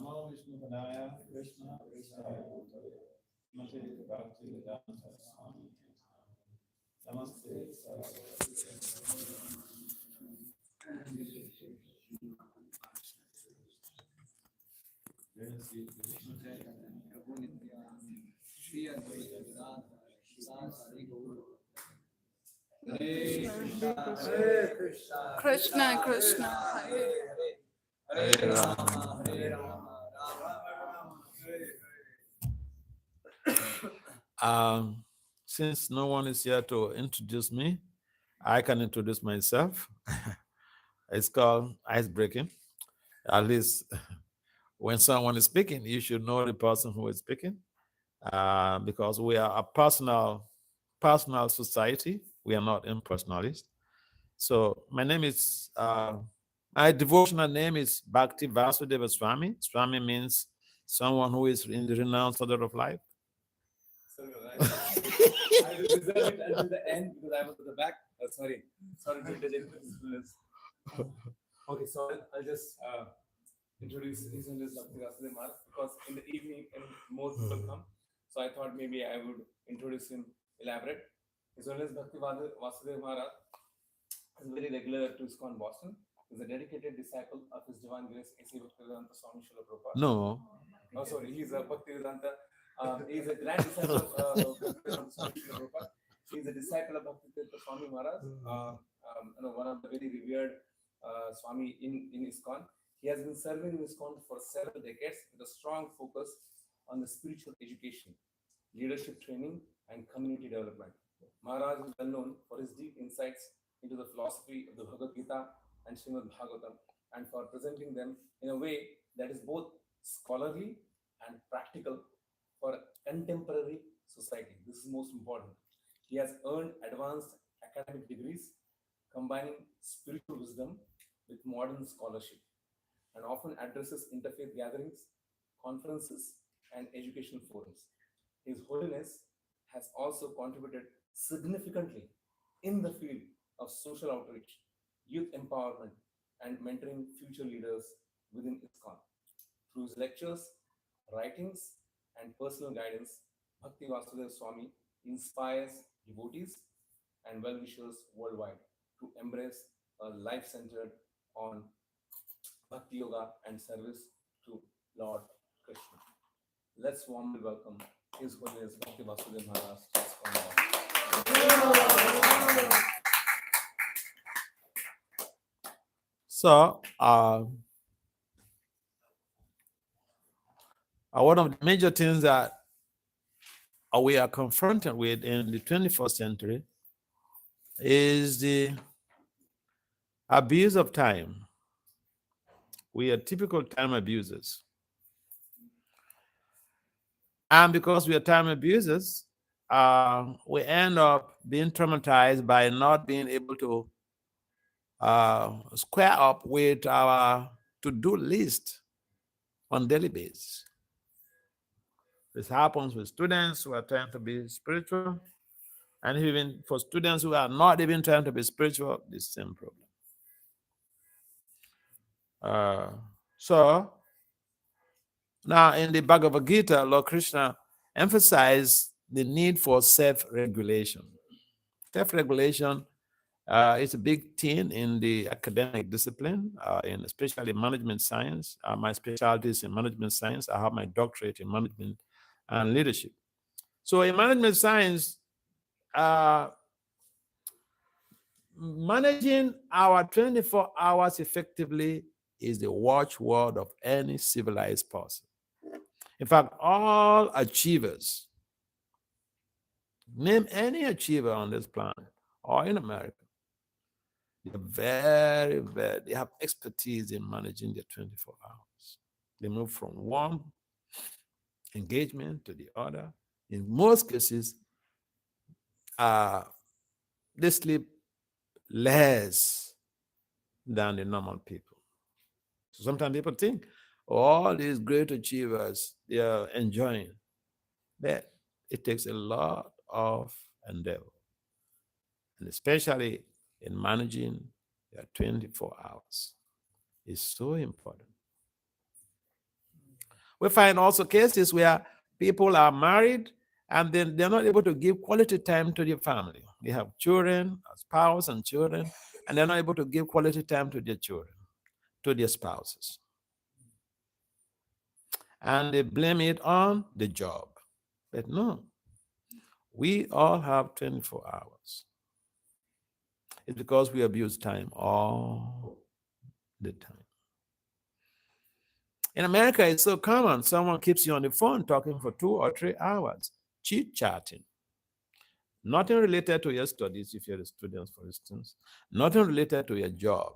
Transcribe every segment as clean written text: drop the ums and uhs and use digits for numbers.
Namo Vishnu Padaya, Krishna, Krishna, Namaste, Bhakti, Vedanta, Swami, Namaste, Krishna Krishna Hare Hare Rama, Hare Rama, since no one is here to introduce me, I can introduce myself. It's called ice breaking. At least when someone is speaking, you should know the person who is speaking, because we are a personal society. We are not impersonalists. So my name is my devotional name is Bhakti Vasudeva Swami. Swami means someone who is in the renowned order of life. Sorry, I reserved it until the end because I was at the back. Sorry to interject. Okay, so I'll just introduce His Holiness Bhakti Vasudeva Maharaj because in the evening and more people come. So I thought maybe I would introduce him, elaborate. His Holiness Bhakti Vasudeva Maharaj is very regular to ISKCON Boston. He's a dedicated disciple of His Divine Grace A.C. Bhaktivedanta Swami Srila Prabhupada. No. Oh, sorry, he's a Bhaktivedanta. He's a grand disciple of Bhaktivedanta Swami Srila Prabhupada. He's a disciple of Bhaktivedanta Swami Maharaj, one of the very revered Swami in ISKCON. He has been serving in ISKCON for several decades with a strong focus on the spiritual education, leadership training, and community development. Maharaj is well known for his deep insights into the philosophy of the Bhagavad Gita and Srimad Bhagavatam, and for presenting them in a way that is both scholarly and practical for contemporary society. This is most important. He has earned advanced academic degrees, combining spiritual wisdom with modern scholarship, and often addresses interfaith gatherings, conferences, and educational forums. His Holiness has also contributed significantly in the field of social outreach, youth empowerment, and mentoring future leaders within ISKCON. Through his lectures, writings, and personal guidance, Bhakti Vasudeva Swami inspires devotees and well-wishers worldwide to embrace a life centered on Bhakti Yoga and service to Lord Krishna. Let's warmly welcome His Holiness Bhakti Vasudeva Maharaj to ISKCON Boston. So, one of the major things that we are confronted with in the 21st century is the abuse of time. We are typical time abusers. And because we are time abusers, we end up being traumatized by not being able to square up with our to-do list on daily basis. This happens with students who are trying to be spiritual, and even for students who are not even trying to be spiritual, the same problem. So now in the Bhagavad Gita, Lord Krishna emphasized the need for self-regulation. Self-regulation is a big thing in the academic discipline, in especially management science. My specialty is in management science. I have my doctorate in management and leadership. So in management science, managing our 24 hours effectively is the watchword of any civilized person. In fact, all achievers, name any achiever on this planet or in America, they have expertise in managing their 24 hours. They move from one engagement to the other. In most cases, they sleep less than the normal people. So sometimes people think all these great achievers, they are enjoying. But it takes a lot of endeavor, and especially in managing your 24 hours is so important. We find also cases where people are married and then they're not able to give quality time to their family. They have children, a spouse and children, and they're not able to give quality time to their children, to their spouses. And they blame it on the job. But no, we all have 24 hours. It's because we abuse time all the time. In America, it's so common. Someone keeps you on the phone talking for 2 or 3 hours, chit-chatting. Nothing related to your studies, if you're a student, for instance. Nothing related to your job.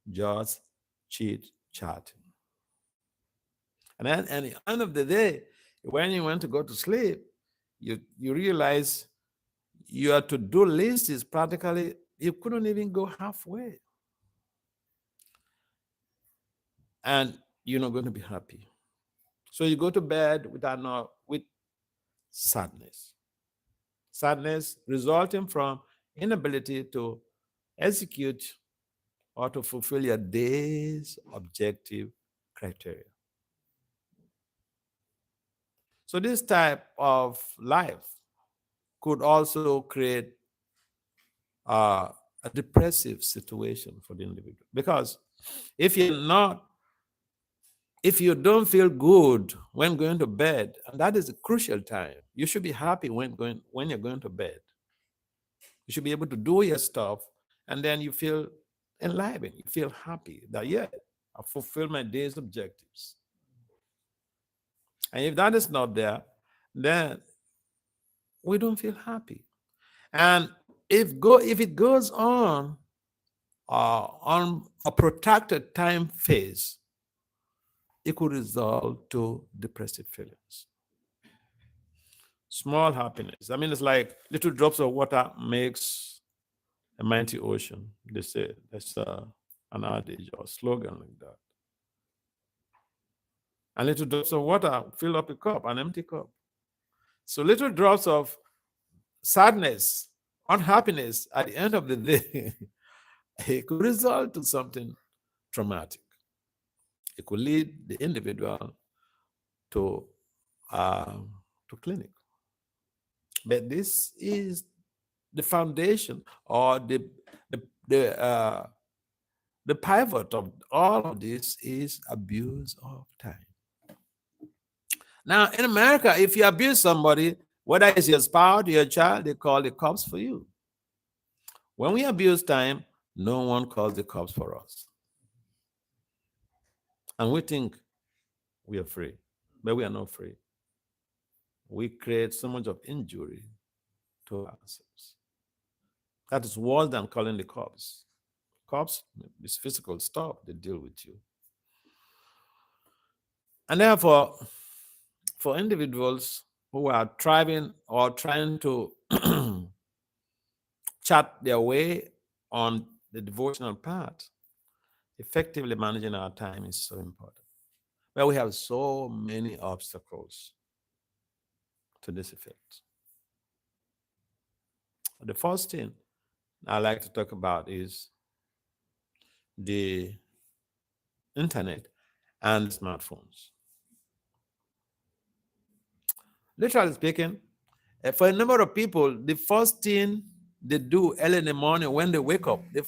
Just chit-chatting. And then at the end of the day, when you want to go to sleep, you realize your to-do list is practically, you couldn't even go halfway. And you're not going to be happy. So you go to bed with sadness. Sadness resulting from inability to execute or to fulfill your day's objective criteria. So this type of life could also create a depressive situation for the individual. Because if you don't feel good when going to bed, and that is a crucial time, you should be happy when you're going to bed. You should be able to do your stuff, and then you feel enlivened, you feel happy that, yeah, I fulfilled my day's objectives. And if that is not there, then we don't feel happy. And if it goes on a protracted time phase, it could result to depressive feelings. Small happiness. I mean, it's like little drops of water makes a mighty ocean. They say that's an adage or slogan like that. And little drops of water fill up a cup, an empty cup. So little drops of sadness, unhappiness at the end of the day, it could result to something traumatic. It could lead the individual to clinic. But this is the foundation or the pivot of all of this is abuse of time. Now, in America, if you abuse somebody, whether it's your spouse, your child, they call the cops for you. When we abuse time, no one calls the cops for us. And we think we are free, but we are not free. We create so much of injury to ourselves. That is worse than calling the cops. Cops, this physical stuff, they deal with you. And therefore, for individuals who are thriving or trying to chart their way on the devotional path, effectively managing our time is so important. But we have so many obstacles to this effect. The first thing I like to talk about is the internet and smartphones. Literally speaking, for a number of people, the first thing they do early in the morning when they wake up, the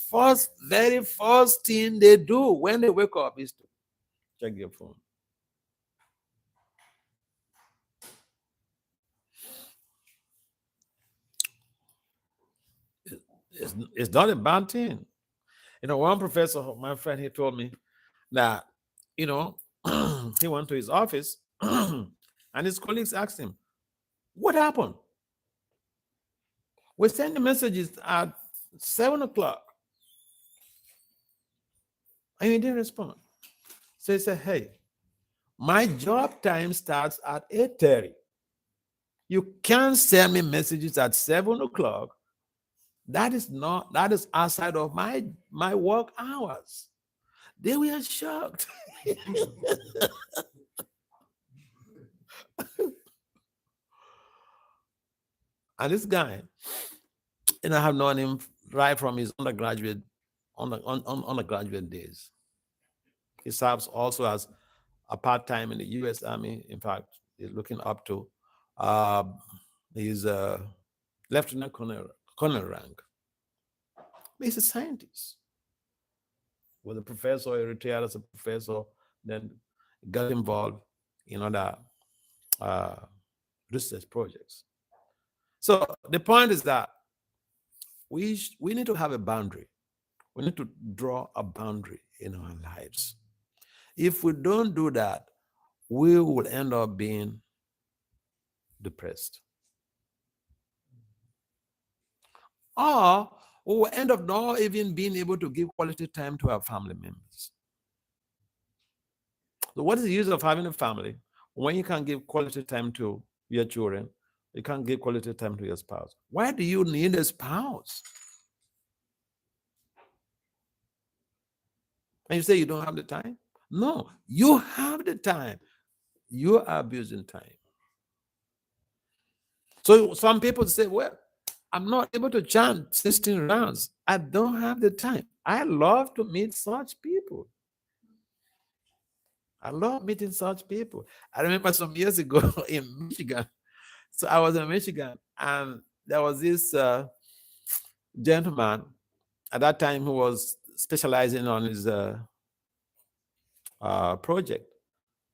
very first thing they do when they wake up is to check their phone. It's not a bad thing. One professor, my friend, he told me that, he went to his office and his colleagues asked him, what happened? We sent the messages at 7 o'clock and he didn't respond. So he said, hey, my job time starts at 8:30. You can't send me messages at 7 o'clock. That is outside of my work hours. They were shocked. And this guy, I have known him right from his undergraduate days. He serves also as a part-time in the U.S. Army. In fact, he's looking up to, uh, he's a lieutenant colonel rank. But he's a scientist. Was a professor, he retired as a professor, then got involved in other uh, research projects. So the point is that we need to have a boundary. We need to draw a boundary in our lives. If we don't do that, we will end up being depressed. Or we will end up not even being able to give quality time to our family members. So what is the use of having a family when you can't give quality time to your children? You can't give quality time to your spouse. Why do you need a spouse? And you say you don't have the time? No, you have the time. You are abusing time. So some people say, well, I'm not able to chant 16 rounds. I don't have the time. I love to meet such people. I love meeting such people. I remember some years ago in Michigan. So I was in Michigan, and there was this gentleman at that time who was specializing on his project,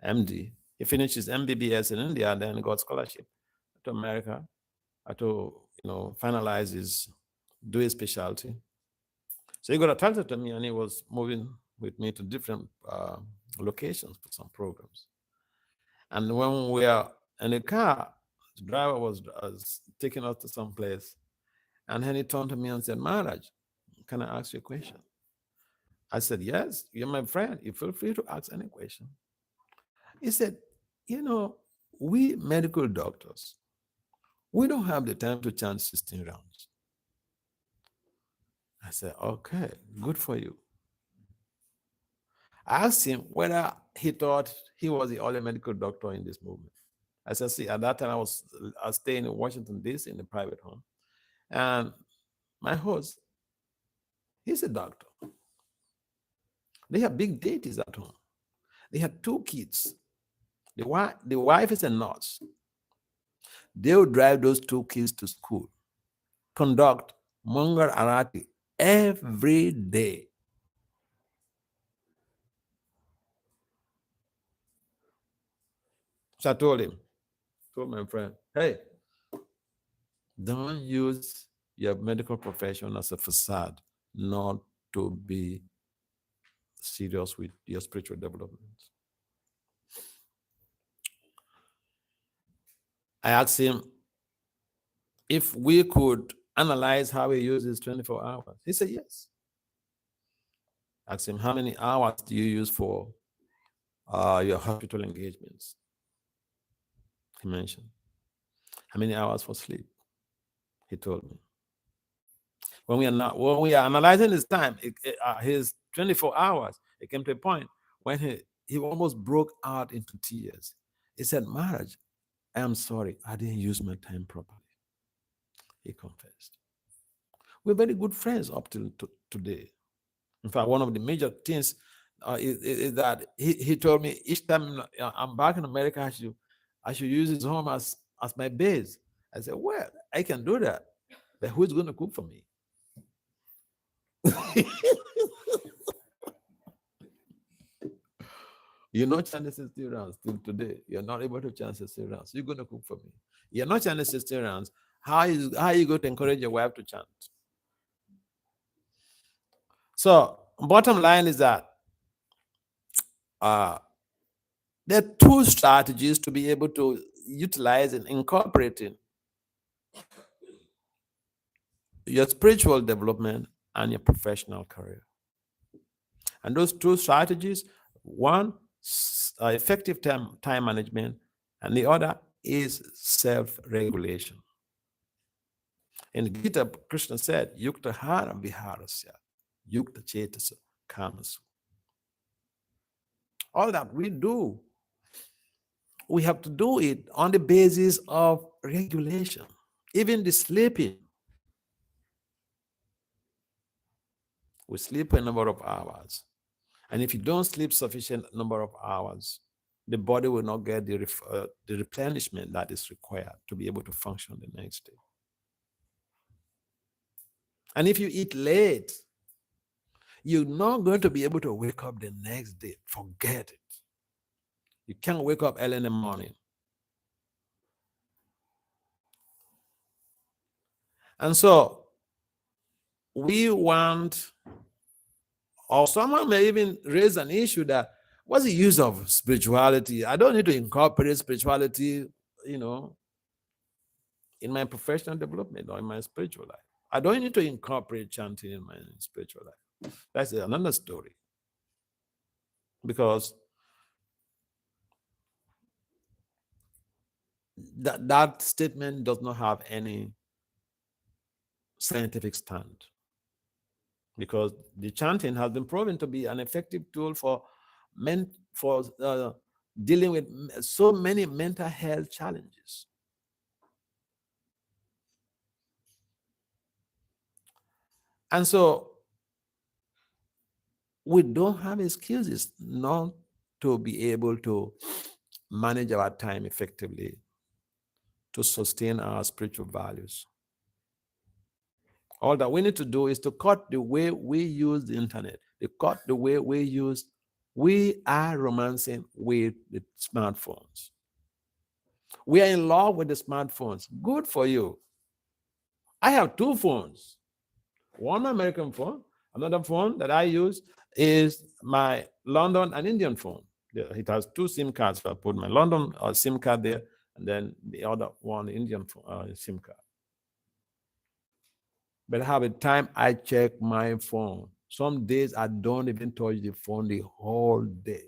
MD. He finished his MBBS in India and then got scholarship to America to finalize do his specialty. So he got attracted to me, and he was moving with me to different locations for some programs. And when we are in the car, the driver was taking us to some place, and then he turned to me and said, Maharaj, can I ask you a question? I said, yes, you're my friend. You feel free to ask any question. He said, we medical doctors, we don't have the time to chant 16 rounds. I said, okay, good for you. I asked him whether he thought he was the only medical doctor in this movement. I said, see, at that time I was staying in Washington, D.C. in a private home. And my host, he's a doctor. They have big deities at home. They had 2 kids. The wife is a nurse. They would drive those 2 kids to school, conduct Mangal Arati every day. So I told my friend, hey, don't use your medical profession as a facade not to be serious with your spiritual development. I asked him if we could analyze how he uses 24 hours. He said yes. I asked him, how many hours do you use for your hospital engagements? He mentioned. How many hours for sleep? He told me. When we are analyzing his time, his 24 hours, it came to a point when he almost broke out into tears. He said, Maharaj, I am sorry, I didn't use my time properly. He confessed. We're very good friends up till today. In fact, one of the major things is that he told me each time I'm back in America, I should use his home as my base. I said, well, I can do that, but who's going to cook for me? You're not chanting 60 rounds till today. You're not able to chant 60 rounds. You're going to cook for me. You're not chanting 60 rounds. How are you going to encourage your wife to chant? So, bottom line is that there are 2 strategies to be able to utilize and incorporate in your spiritual development and your professional career. And those 2 strategies, one, effective time management, and the other is self-regulation. In the Gita, Krishna said, Yukta hara viharasya, Yukta chetasa kamasu. All that we do, we have to do it on the basis of regulation. Even the sleeping. We sleep a number of hours. And if you don't sleep sufficient number of hours, the body will not get the replenishment that is required to be able to function the next day. And if you eat late, you're not going to be able to wake up the next day. Forget it. You can't wake up early in the morning. And so we want, or someone may even raise an issue that, what's the use of spirituality? I don't need to incorporate spirituality, in my professional development or in my spiritual life. I don't need to incorporate chanting in my spiritual life. That's another story. Because that statement does not have any scientific stand. Because the chanting has been proven to be an effective tool for dealing with so many mental health challenges. And so we don't have excuses not to be able to manage our time effectively to sustain our spiritual values. All that we need to do is to cut the way we use the internet, to cut the way we are romancing with the smartphones. We are in love with the smartphones. Good for you. I have two phones. One American phone, another phone that I use is my London and Indian phone. It has two SIM cards. So I put my London SIM card there, and then the other one, Indian SIM card. But by the time I check my phone, some days I don't even touch the phone the whole day.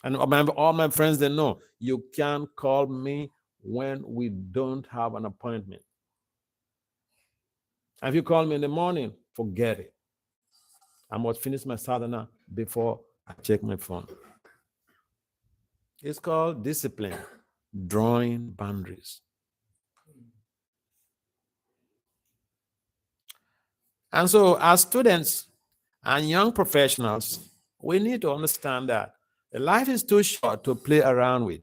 And all my friends, they know you can't call me when we don't have an appointment. If you call me in the morning, forget it. I must finish my sadhana before I check my phone. It's called discipline, drawing boundaries. And so as students and young professionals, we need to understand that life is too short to play around with.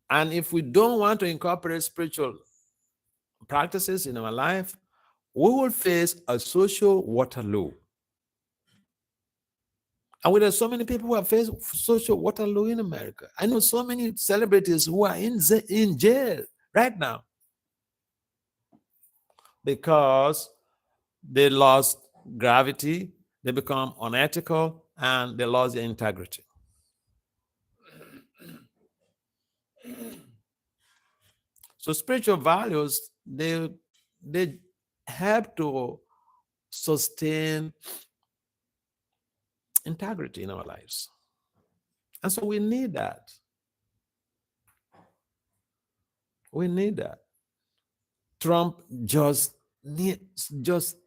And if we don't want to incorporate spiritual practices in our life, we will face a social Waterloo. And there are so many people who have faced social Waterloo in America. I know so many celebrities who are in jail right now because they lost gravity, they become unethical, and they lost their integrity. So spiritual values, they help to sustain integrity in our lives. And so we need that. We need that. Trump just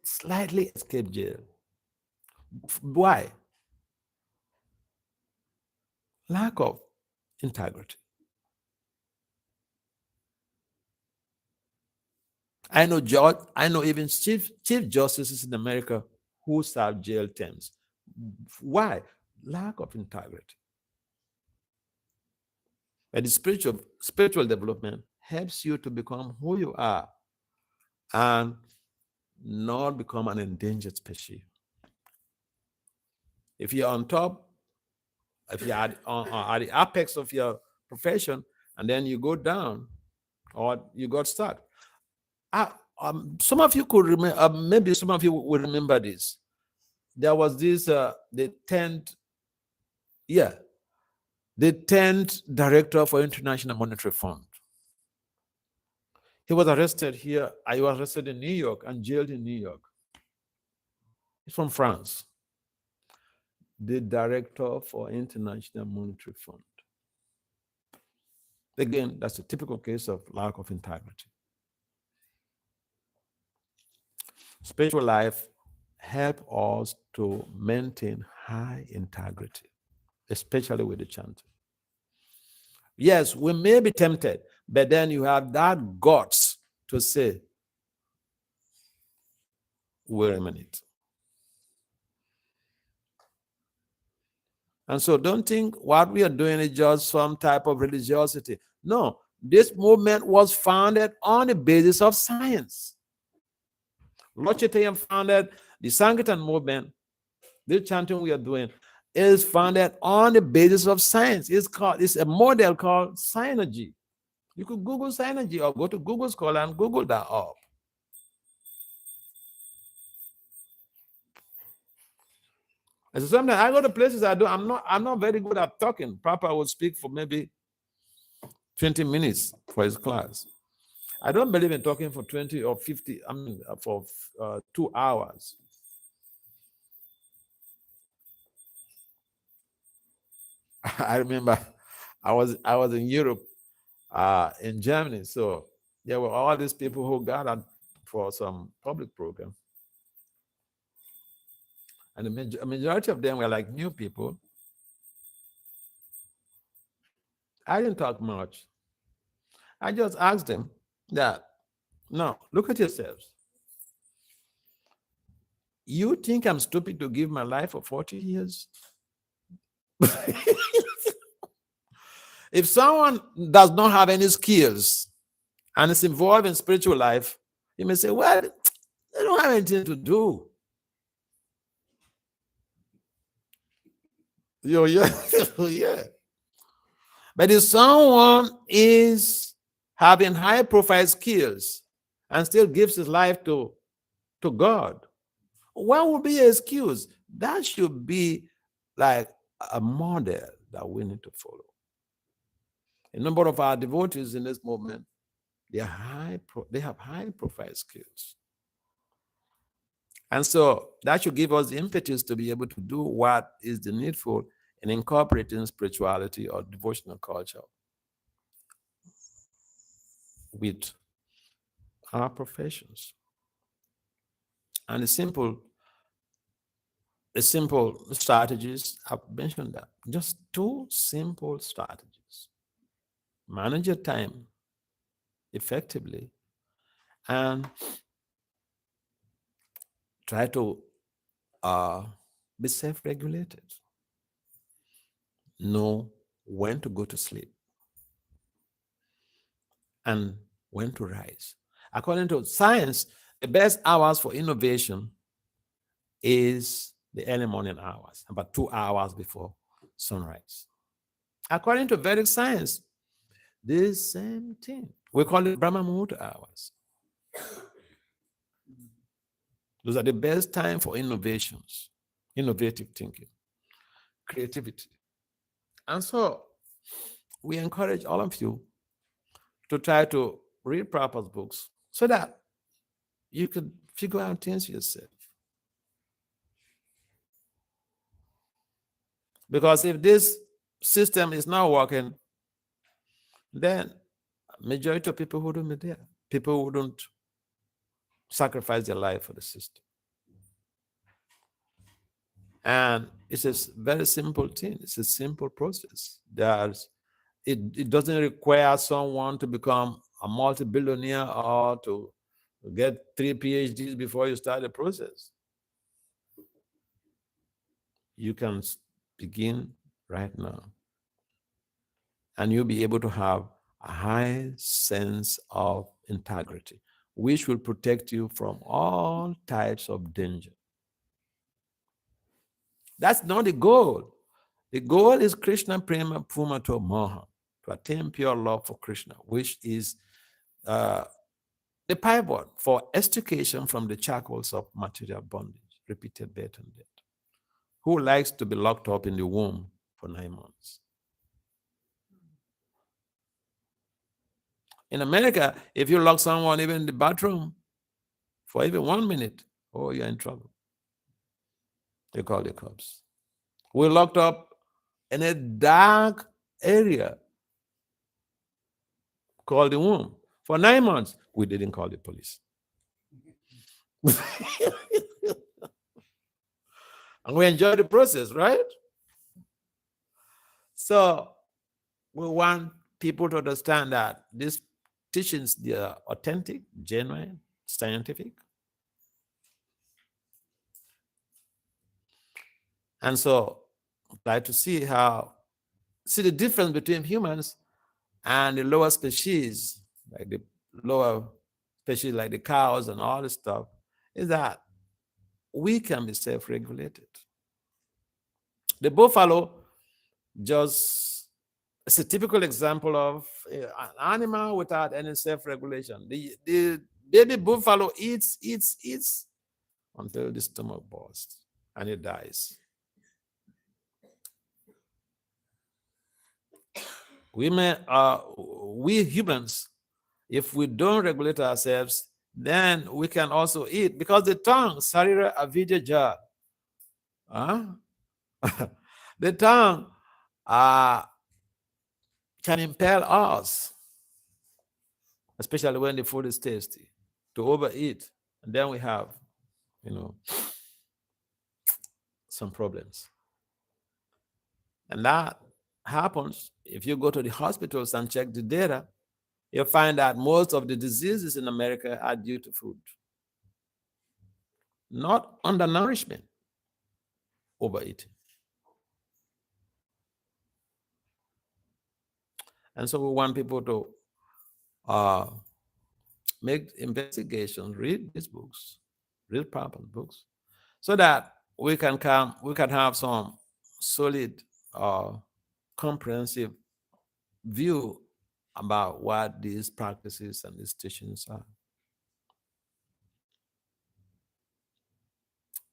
slightly escaped jail. Why? Lack of integrity. I know even chief justices in America who serve jail terms. Why? Lack of integrity. But the spiritual development helps you to become who you are and not become an endangered species. If you're on top, if you're at the apex of your profession, and then you go down or you got stuck. Some of you could remember, maybe some of you will remember this. There was this, the 10th director for International Monetary Fund. He was arrested here. I was arrested in New York and jailed in New York. He's from France. The director for International Monetary Fund. Again, that's a typical case of lack of integrity. Spiritual life helps us to maintain high integrity, especially with the chanting. Yes, we may be tempted, but then you have that guts to say, will emanate. And so don't think what we are doing is just some type of religiosity. No, this movement was founded on the basis of science. Lord Chaitanya founded the Sankirtan movement. This chanting we are doing is founded on the basis of science. It's a model called Synergy. You could Google Synergy or go to Google Scholar and Google that up. And so sometimes I go to places I'm not very good at talking. Papa would speak for maybe 20 minutes for his class. I don't believe in talking for 20 or 50, for 2 hours. I remember I was in Europe, in Germany, so there were all these people who gathered for some public program. And the majority of them were like new people. I didn't talk much. I just asked them that, now, look at yourselves. You think I'm stupid to give my life for 40 years? If someone does not have any skills and is involved in spiritual life, you may say, well, they don't have anything to do. Yeah. But if someone is having high profile skills and still gives his life to God, what would be an excuse? That should be like a model that we need to follow. A number of our devotees in this movement, they have high profile skills. And so that should give us the impetus to be able to do what is the needful in incorporating spirituality or devotional culture with our professions. And the simple strategies, I've mentioned that. Just 2 simple strategies. Manage your time effectively and try to be self-regulated. Know when to go to sleep and when to rise. According to science, the best hours for innovation is the early morning hours, about 2 hours before sunrise. According to Vedic science, this same thing. We call it Brahma Muhurta hours. Those are the best time for innovations, innovative thinking, creativity. And so we encourage all of you to try to read Prabhupada's books so that you can figure out things yourself. Because if this system is not working, then majority of people wouldn't be there. People wouldn't sacrifice their life for the system. And it's a very simple thing. It's a simple process. It doesn't require someone to become a multi-billionaire or to get 3 PhDs before you start the process. You can begin right now. And you'll be able to have a high sense of integrity, which will protect you from all types of danger. That's not the goal. The goal is Krishna Prema Pumato Moha, to attain pure love for Krishna, which is the pivot for extrication from the shackles of material bondage, repeated birth and death. Who likes to be locked up in the womb for 9 months? In America, if you lock someone even in the bathroom for even 1 minute, oh, you're in trouble. They call the cops. We're locked up in a dark area called the womb for 9 months. We didn't call the police. And we enjoy the process, right? So we want people to understand that these teachings, they are authentic, genuine, scientific. And so try to see the difference between humans and the lower species, like the lower species like the cows and all this stuff, is that we can be self-regulated. The buffalo just it's a typical example of an animal without any self-regulation. The baby buffalo eats until the stomach bursts and it dies. We humans, if we don't regulate ourselves, then we can also eat, because the tongue, sarira avidya ja, the tongue can impel us, especially when the food is tasty, to overeat, and then we have, some problems. And that happens if you go to the hospitals and check the data. You'll find that most of the diseases in America are due to food, not undernourishment, overeating. And so we want people to make investigations, read these books, read proper books, so that we can have some solid, comprehensive view about what these practices and these teachings are.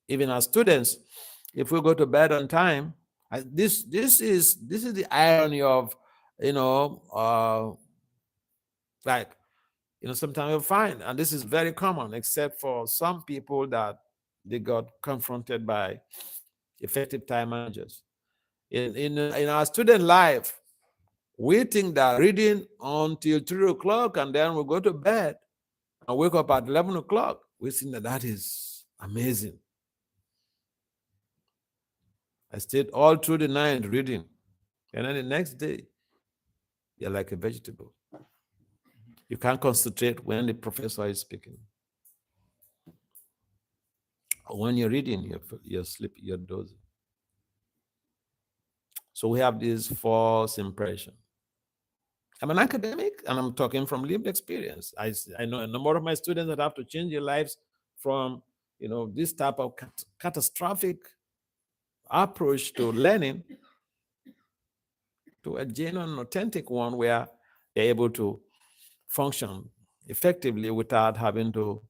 Even as students, if we go to bed on time, this is the irony of, sometimes you'll find, and this is very common, except for some people that they got confronted by effective time managers. In our student life, we think that reading until 3 o'clock and then we go to bed and wake up at 11 o'clock, we think that is amazing. I stayed all through the night reading, and then the next day, you're like a vegetable. You can't concentrate when the professor is speaking. When you're reading, you're sleeping, you're dozing. So we have this false impression. I'm an academic, and I'm talking from lived experience. I know a number of my students that have to change their lives from, this type of catastrophic approach to learning to a genuine, authentic one where they're able to function effectively without having to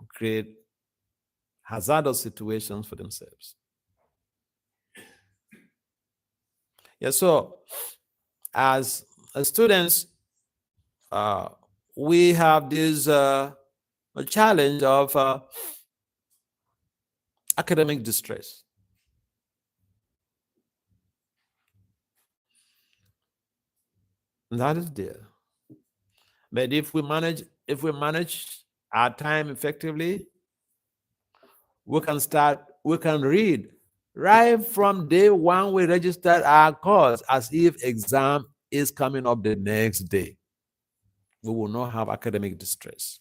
create hazardous situations for themselves. Yeah, so as students, we have this challenge of academic distress. And that is there. But if we manage our time effectively, we can read right from day one we registered our course as if exam is coming up the next day. We will not have academic distress.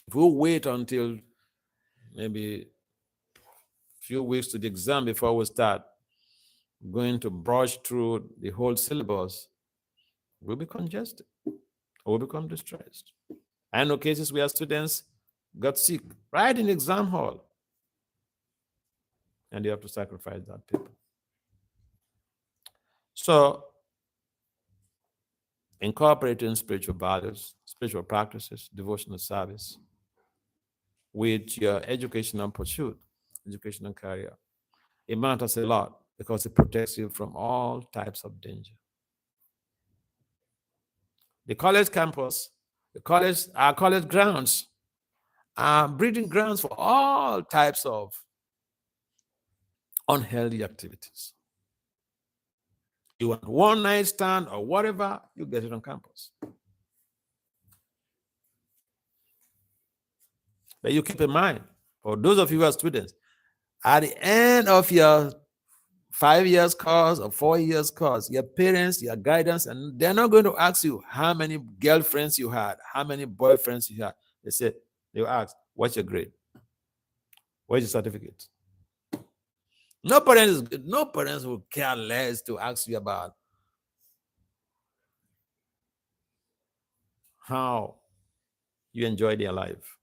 If we wait until maybe a few weeks to the exam before we start going to brush through the whole syllabus, we'll be congested or we'll become distressed. I know cases where students got sick right in the exam hall, and they have to sacrifice that paper. So, incorporating spiritual values, spiritual practices, devotional service with your educational pursuit, educational career, it matters a lot because it protects you from all types of danger. The college campus, our college grounds are breeding grounds for all types of unhealthy activities. You want one night stand or whatever, you get it on campus. But you keep in mind, for those of you who are students, at the end of your 5 years course or 4 years course, your parents, your guidance, and they're not going to ask you how many girlfriends you had, how many boyfriends you had. They will ask, what's your grade? Where's your certificate? No parents will care less to ask you about how you enjoy their life.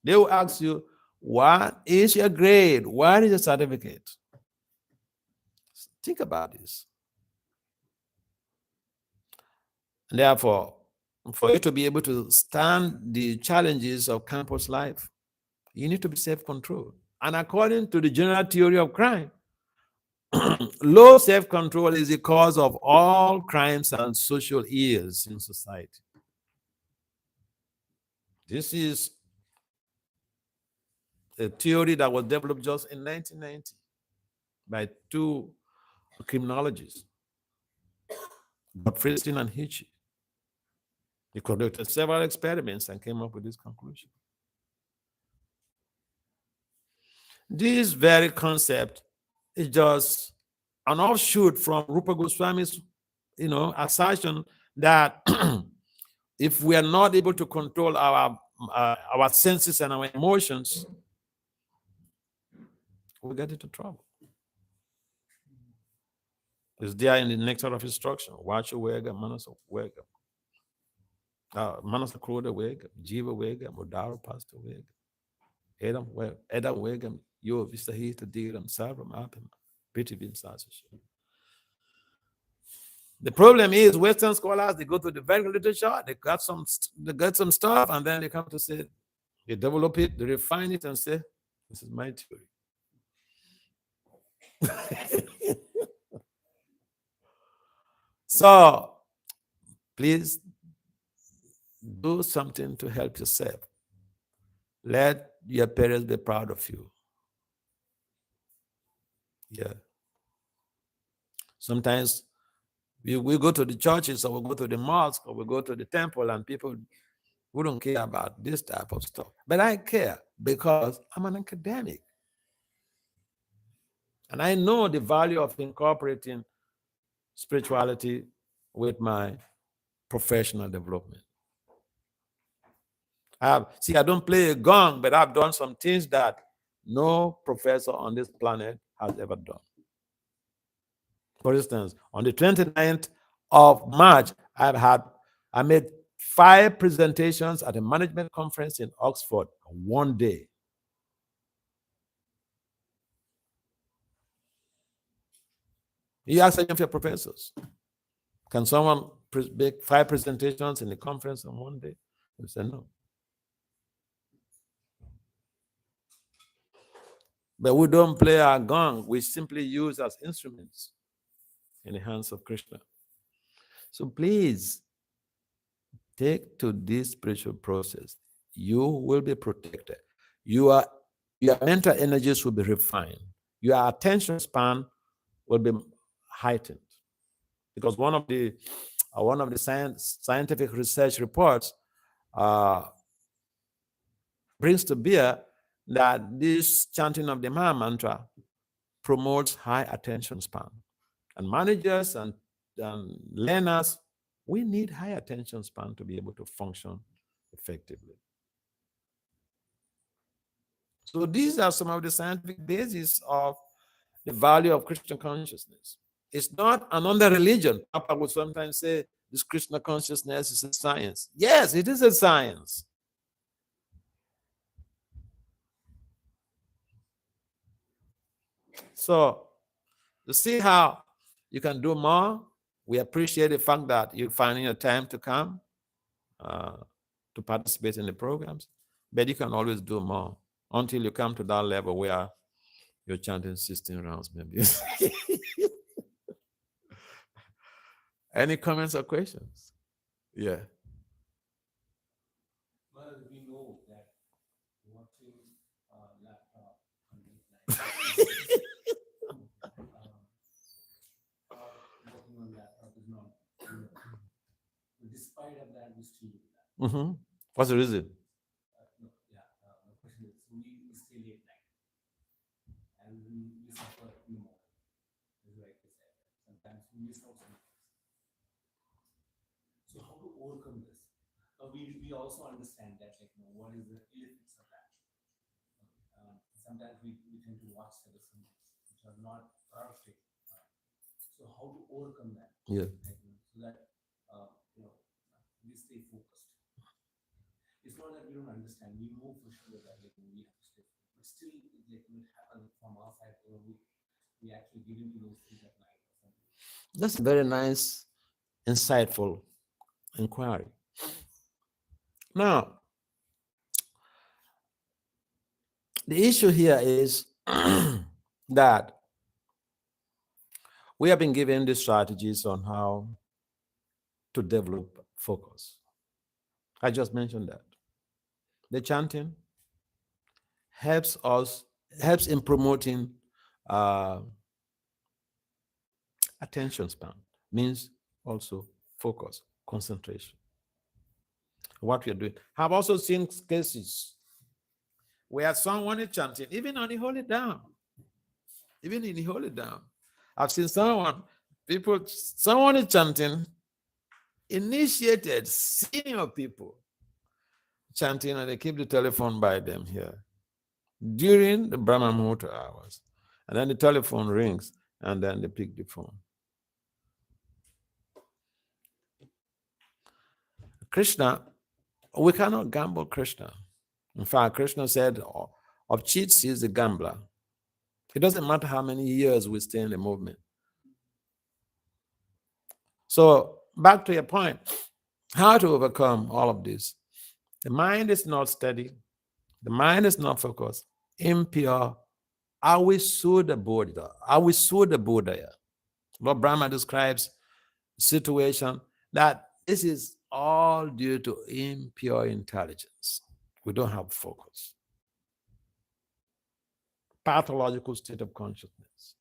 They will ask you, what is your grade? What is your certificate? Think about this. And therefore, for you to be able to stand the challenges of campus life, you need to be self-controlled. And according to the general theory of crime, low self-control is the cause of all crimes and social ills in society. This is a theory that was developed just in 1990 by two criminologists, Bhakti and Hitchie. They conducted several experiments and came up with this conclusion. This very concept is just an offshoot from Rupa Goswami's, assertion that if we are not able to control our senses and our emotions, we'll get into trouble. It's there in the nectar of instruction. Watch wega, manasa wega. Manasa kroda wega, jiva wega, modara pasta wega. Edam wega, yo vistahita diram sarvam apim, pitivim sasasha. The problem is Western scholars, they go to the very literature, they got some stuff, and then they come to say, they develop it, they refine it, and say, this is my theory. So, please do something to help yourself. Let your parents be proud of you. Yeah. Sometimes we go to the churches, or we go to the mosque, or we go to the temple, and people who don't care about this type of stuff. But I care because I'm an academic. And I know the value of incorporating spirituality with my professional development. I don't play a gong, but I've done some things that no professor on this planet has ever done. For instance, on the 29th of March, I made 5 presentations at a management conference in Oxford one day. You ask any of your professors, can someone make 5 presentations in a conference on one day? They say no. But we don't play our gong. We simply use as instruments in the hands of Krishna. So please, take to this spiritual process. You will be protected. Your mental energies will be refined. Your attention span will be heightened. Because one of the scientific research reports brings to bear that this chanting of the Maha Mantra promotes high attention span. And managers and learners, we need high attention span to be able to function effectively. So these are some of the scientific bases of the value of Christian consciousness. It's not another religion. Papa would sometimes say this Krishna consciousness is a science. Yes, it is a science. So to see how you can do more, we appreciate the fact that you're finding a time to come to participate in the programs, but you can always do more until you come to that level where you're chanting 16 rounds, maybe. Any comments or questions? Yeah. Well, we know that watching laptop working on laptop is not good. Despite of that, we still do that. Mm-hmm. What's the reason? The question is, we stay late night and we suffer in the morning. Like I said, sometimes we miss out some things. So how to overcome this? We also understand that, what is the ill effects of that. sometimes we tend to watch certain things which are not perfect. So how to overcome that? Yeah. So that we stay focused. It's not that we don't understand. We know for sure that we have to stay focused. But still, it happens from our side. We actually get into those things at night or something. That's a very nice, insightful inquiry. Now, the issue here is that we have been given the strategies on how to develop focus. I just mentioned that. The chanting helps in promoting uh, attention span, means also focus, concentration. What we are doing. I've also seen cases where someone is chanting, even on the holy down, even in the holy down. I've seen someone is chanting, initiated senior people chanting, and they keep the telephone by them here during the Brahma Muhurta hours. And then the telephone rings, and then they pick the phone. Krishna, we cannot gamble Krishna. In fact, Krishna said, of cheats, he's a gambler. It doesn't matter how many years we stay in the movement. So, back to your point, how to overcome all of this. The mind is not steady. The mind is not focused. Impure. Avisuddha Buddha. Avisuddha Buddha. Lord Brahma describes the situation that this is all due to impure intelligence. We don't have focus. Pathological state of consciousness.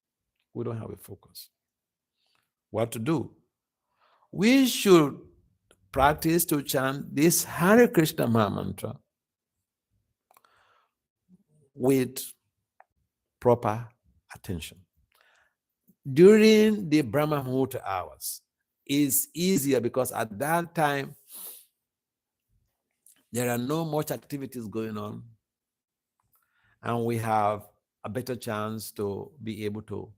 We don't have a focus. What to do? We should practice to chant this Hare Krishna mantra with proper attention. During the Brahma Muhurta hours is easier because at that time there are no much activities going on, and we have a better chance to be able to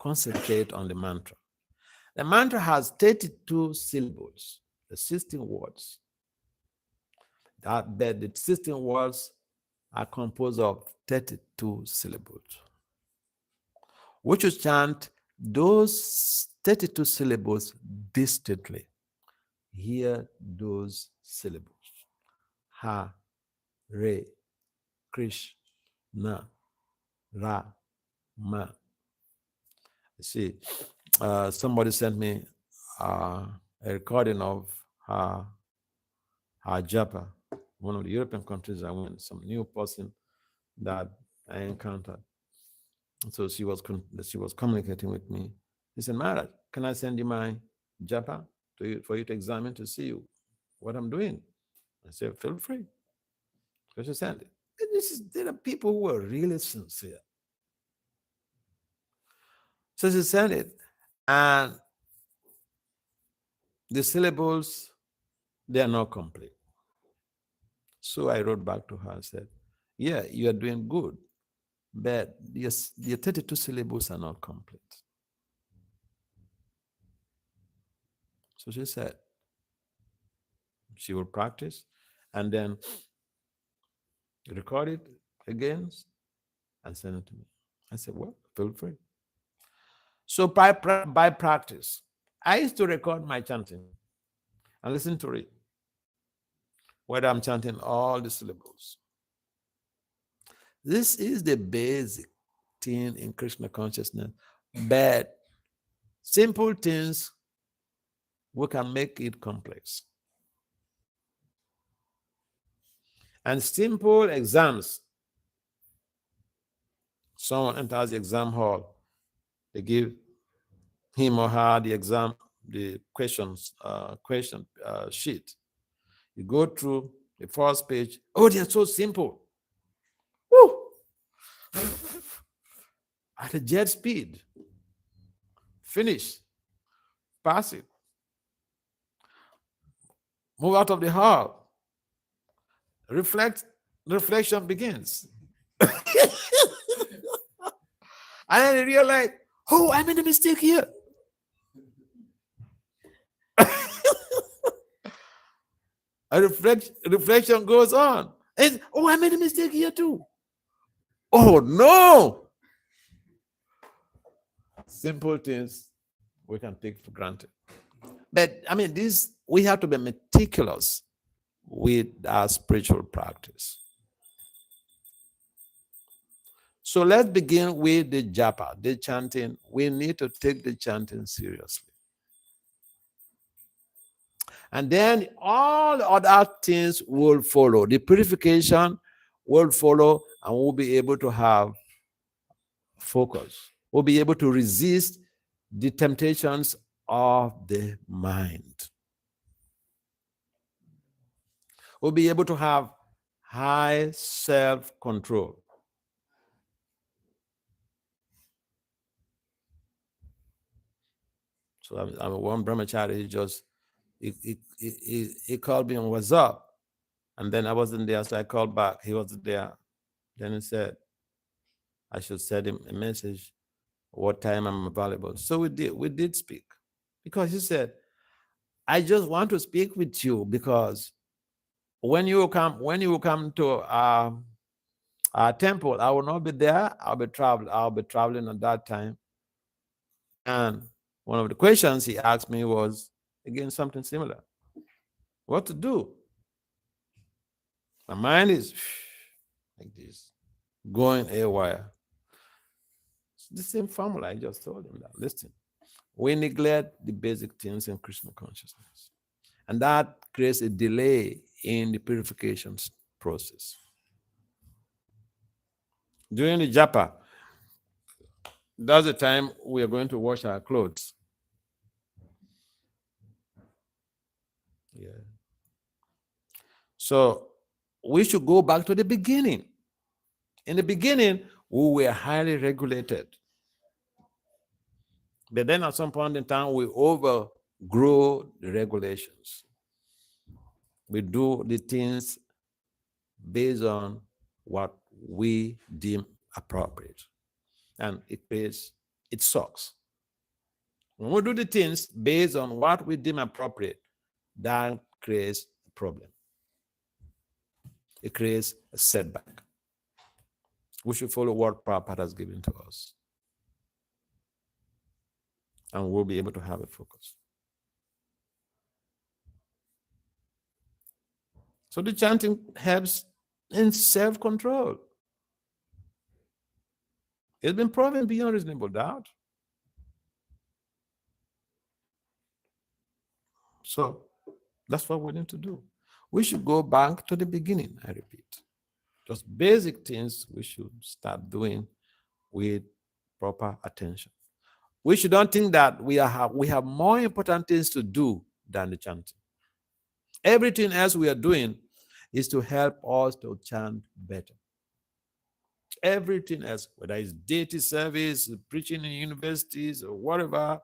concentrate on the mantra. The mantra has 32 syllables, the 16 words. But the 16 words are composed of 32 syllables. We should chant those 32 syllables distinctly. Hear those syllables. Ha, Re, Krishna, Ra, Ma. See, somebody sent me a recording of her japa, one of the European countries I went, some new person that I encountered. So she was communicating with me. She said, Maharaj, can I send you my japa for you to examine to see what I'm doing? I said, feel free. So she sent it. There are people who are really sincere. So she sent it, and the syllables, they are not complete. So I wrote back to her and said, yeah, you are doing good, but your 32 syllables are not complete. So she said she will practice and then record it again and send it to me. I said, well, feel free. So by practice, I used to record my chanting and listen to it, whether I'm chanting all the syllables. This is the basic thing in Krishna consciousness, but simple things, we can make it complex. And simple exams, someone enters the exam hall, they give him or her the exam, the question sheet. You go through the first page. Oh, they're so simple. Woo! At a jet speed. Finish. Pass it. Move out of the hall. Reflect reflection begins. And then you realize, oh, I made a mistake here. A reflection goes on. And, oh, I made a mistake here too. Oh, no. Simple things we can take for granted. But I mean, we have to be meticulous with our spiritual practice. So let's begin with the japa, the chanting. We need to take the chanting seriously. And then all other things will follow. The purification will follow, and we'll be able to have focus. We'll be able to resist the temptations of the mind. We'll be able to have high self-control. So I'm one brahmachari, he called me on WhatsApp, and then I wasn't there, so I called back. He wasn't there. Then he said I should send him a message what time I'm available. So we did speak, because he said, I just want to speak with you, because when you come to our temple, I will not be there. I'll be traveling at that time. And one of the questions he asked me was, again, something similar. What to do? My mind is like this, going haywire. It's the same formula. I just told him that. Listen, we neglect the basic things in Krishna consciousness. And that creates a delay in the purification process. During the japa, that's the time we are going to wash our clothes. Yeah. So we should go back to the beginning. In the beginning, we were highly regulated. But then at some point in time, we overgrow the regulations. We do the things based on what we deem appropriate. And it sucks. When we do the things based on what we deem appropriate, that creates a problem. It creates a setback. We should follow what Prabhupada has given to us. And we'll be able to have a focus. So the chanting helps in self-control. It's been proven beyond reasonable doubt. So that's what we need to do. We should go back to the beginning, I repeat. Just basic things we should start doing with proper attention. We should not think that we have more important things to do than the chanting. Everything else we are doing is to help us to chant better. Everything else, whether it's deity service, preaching in universities, or whatever,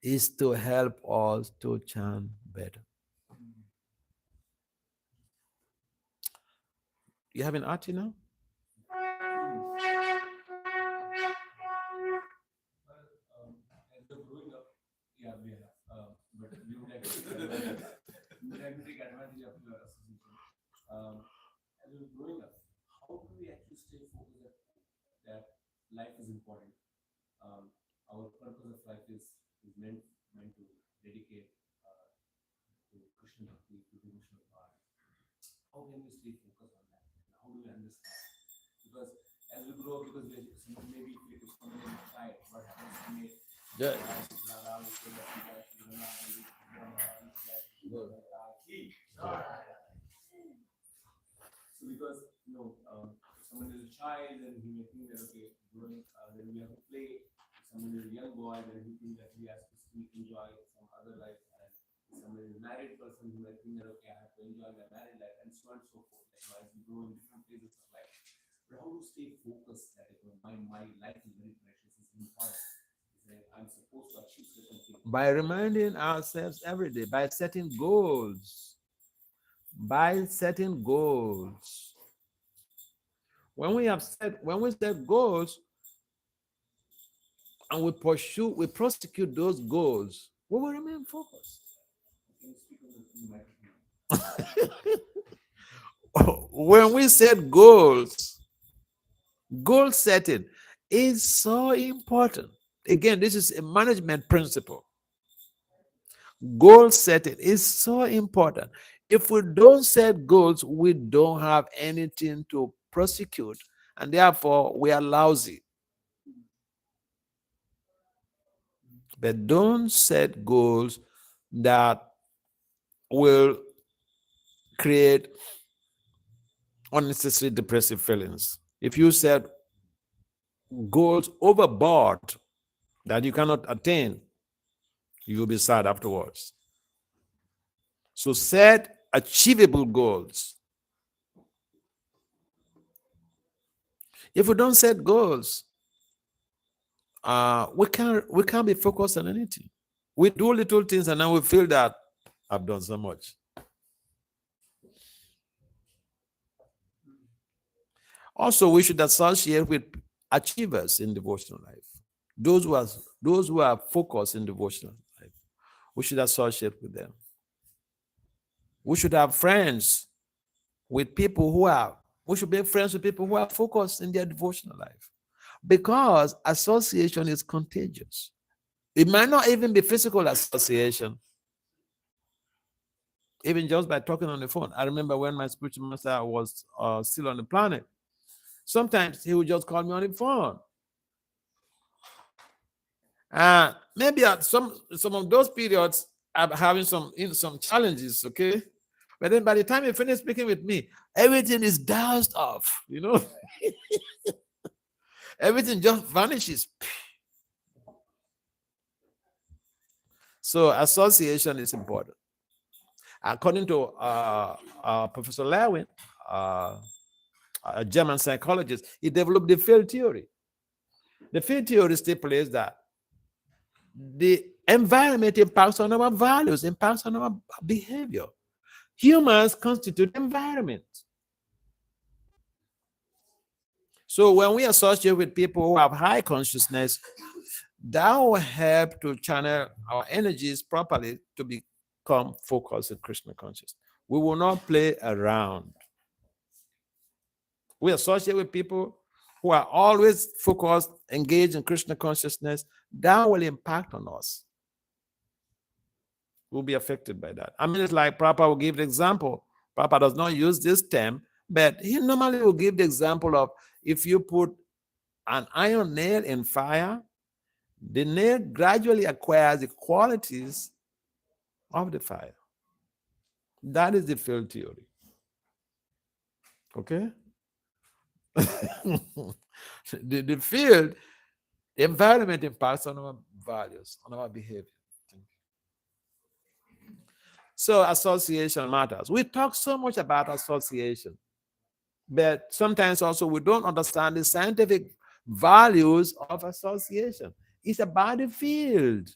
is to help us to chant better. You have an arti now? Yeah, we have. But we would like to take advantage of your association. As we're growing up, how do we actually stay focused that life is important? Our purpose of life is meant to dedicate to Krishna Bhakti, to devotional part. How can we stay focused on that? How do we understand? Because as we grow, because maybe if someone is shy, what happens to me? Yeah. So because someone is a child and he may think that okay, growing, then we have to play. If someone is a young boy, then he thinks that he has to enjoy some other life, and someone is a married person, he might think that okay, I have to enjoy my married life, and so on and so forth. Like, as we grow in different phases of life, but how to stay focused that my life is very precious, it's important. I'm supposed to achieve certain things. By reminding ourselves every day, by setting goals by setting goals. When we set goals and we prosecute those goals, we will remain focused. When we set goals, goal setting is so important. Again, this is a management principle. Goal setting is so important. If we don't set goals, we don't have anything to prosecute, and therefore we are lousy. But don't set goals that will create unnecessary depressive feelings. If you set goals overboard that you cannot attain, you'll be sad afterwards. So set achievable goals. If we don't set goals, we can't be focused on anything. We do little things and then we feel that I've done so much. Also, we should associate with achievers in devotional life. Those who are focused in devotional life. We should associate with them. We should have friends with people we should be friends with people who are focused in their devotional life. Because association is contagious. It might not even be physical association, even just by talking on the phone. I remember when my spiritual master was still on the planet, sometimes he would just call me on the phone. Maybe at some of those periods, I'm having some challenges, okay? But then by the time he finished speaking with me, everything is doused off, Everything just vanishes. So association is important. According to Professor Lewin, a German psychologist, he developed the field theory. The field theory stipulates that the environment impacts on our values, impacts on our behavior. Humans constitute environment. So when we associate with people who have high consciousness, that will help to channel our energies properly to become focused in Krishna consciousness. We will not play around. We associate with people who are always focused, engaged in Krishna consciousness. That will impact on us. We'll be affected by that. I mean, it's like Prabhupada will give the example. Prabhupada does not use this term, but he normally will give the example of if you put an iron nail in fire, the nail gradually acquires the qualities of the fire. That is the field theory. Okay? the field, the environment impacts on our values, on our behavior. So association matters. We talk so much about association, but sometimes also we don't understand the scientific values of association. It's about the field.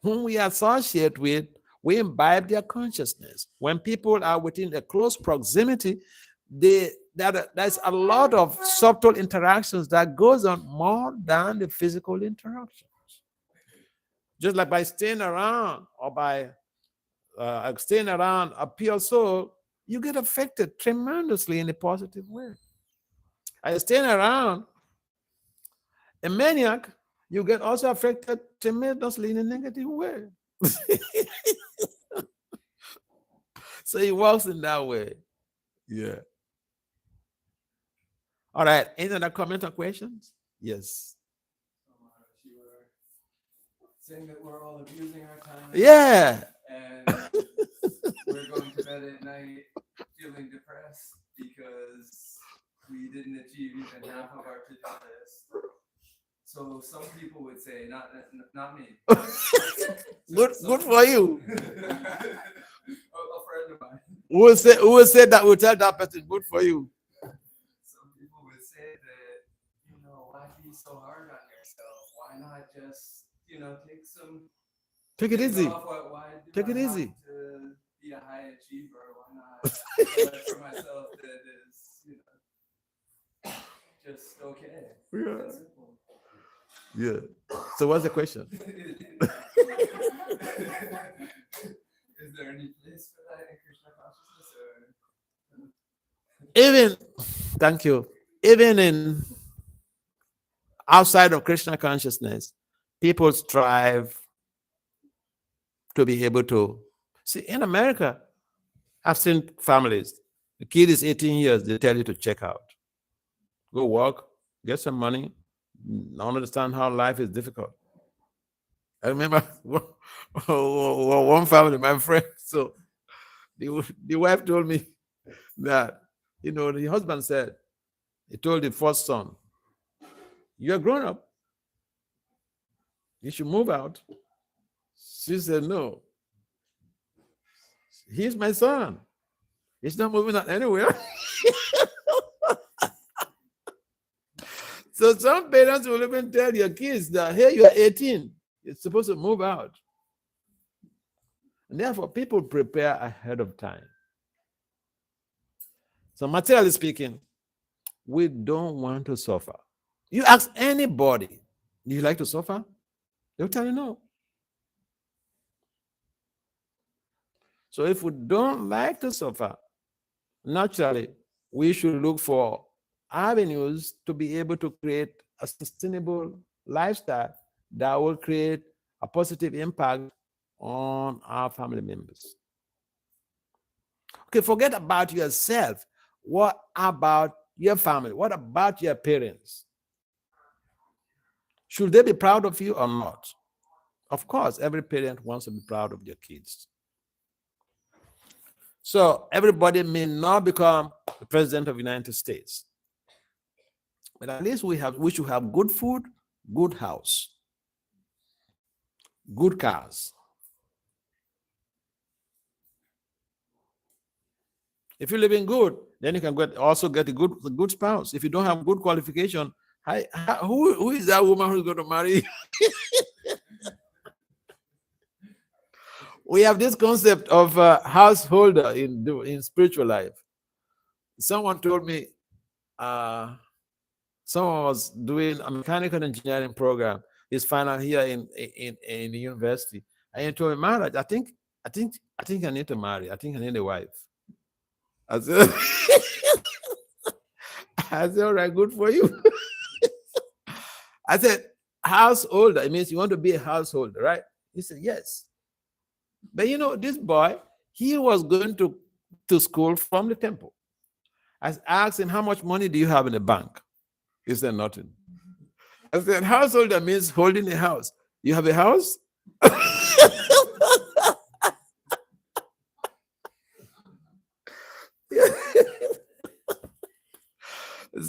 Whom we associate with, we imbibe their consciousness. When people are within a close proximity, there's a lot of subtle interactions that goes on more than the physical interactions. Just like by staying around or by staying around a pure soul, you get affected tremendously in a positive way. By staying around a maniac, you get also affected tremendously in a negative way. So it works in that way. Yeah. All right. Any other comment or questions? Yes. You were saying that we're all abusing our time. Yeah. And we're going to bed at night feeling depressed because we didn't achieve even half of our to-do list. So some people would say, not me. Good for you. A friend of mine. Who will say that? Will tell that person, good for you. Some people would say that, why be so hard on yourself? Why not just, take some Take it easy. Why did Take I it have easy. to be a high achiever? Why not for myself that is, just okay? Yeah. That's simple. Yeah. So what's the question? Is there any place for that in Krishna consciousness? Even, thank you. Even in outside of Krishna consciousness, people strive to be able to see. In America, I've seen families. The kid is 18 years, they tell you to check out. Go work, get some money, not understand how life is difficult. I remember one family, my friend. So the wife told me that, the husband said, he told the first son, "You're grown up. You should move out." She said, "No, he's my son. He's not moving out anywhere." So some parents will even tell your kids that, "Hey, you are 18. You're supposed to move out." And therefore, people prepare ahead of time. So materially speaking, we don't want to suffer. You ask anybody, do you like to suffer? They'll tell you no. So if we don't like to suffer, naturally, we should look for avenues to be able to create a sustainable lifestyle that will create a positive impact on our family members. Okay, forget about yourself. What about your family? What about your parents? Should they be proud of you or not? Of course, every parent wants to be proud of their kids. So everybody may not become the president of the United States, but at least we should have good food, good house, good cars. If you're living good, then you can also get a good spouse. If you don't have good qualification, who is that woman who's going to marry you? We have this concept of a householder in spiritual life. Someone told me, someone was doing a mechanical engineering program, his final year in the university, and he told me, "Maharaj, I think I need to marry. I think I need a wife." I said, "All right, good for you." I said, "Householder, it means you want to be a householder, right?" He said, "Yes." But this boy, he was going to school from the temple. I asked him, "How much money do you have in the bank?" He said, "Nothing." I said, "Householder means holding a house. You have a house?"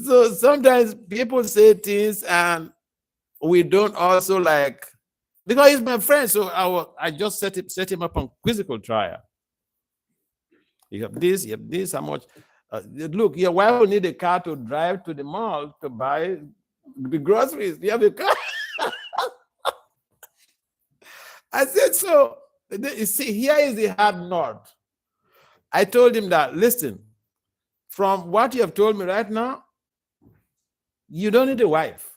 So sometimes people say things and we don't also like, because he's my friend, so I just set him up on quizzical trial. You have this, how much? Look, your wife will need a car to drive to the mall to buy the groceries. You have a car. I said, so you see, here is the hard knot. I told him that, listen, from what you have told me right now, you don't need a wife.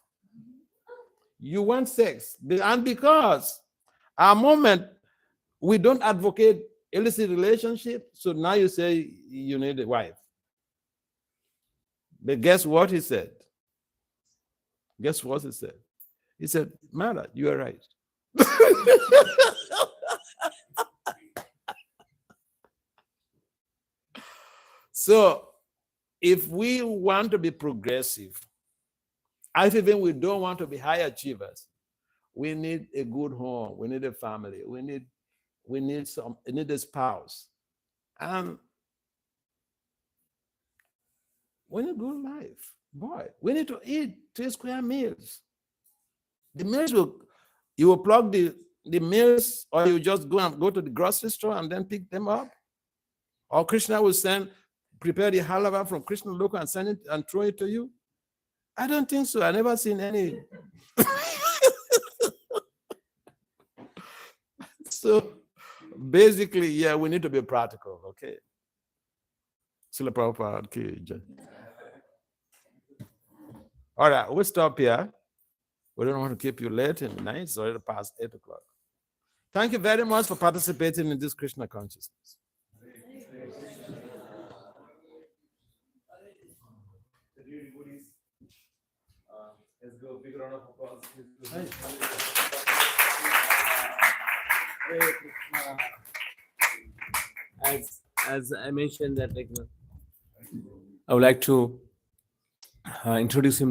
You want sex. And because our moment, we don't advocate illicit relationship, so now you say you need a wife. But guess what he said? Guess what he said? He said, "Maharaj, you are right." So if we want to be progressive, if even we don't want to be high achievers, we need a good home, we need a family, we need a spouse, and we need good life. Boy, we need to eat 3 square meals. The meals you will plug the meals, or you just go to the grocery store and then pick them up. Or Krishna will prepare the halava from Krishna Loka and send it and throw it to you. I don't think so. I never seen any. So basically, yeah, we need to be practical, okay? Srila Prabhupada ki jai. All right, we'll stop here. We don't want to keep you late in the night. It's already past 8 o'clock. Thank you very much for participating in this Krishna consciousness. Let's go. Big round of applause. As I mentioned that, I would like to introduce him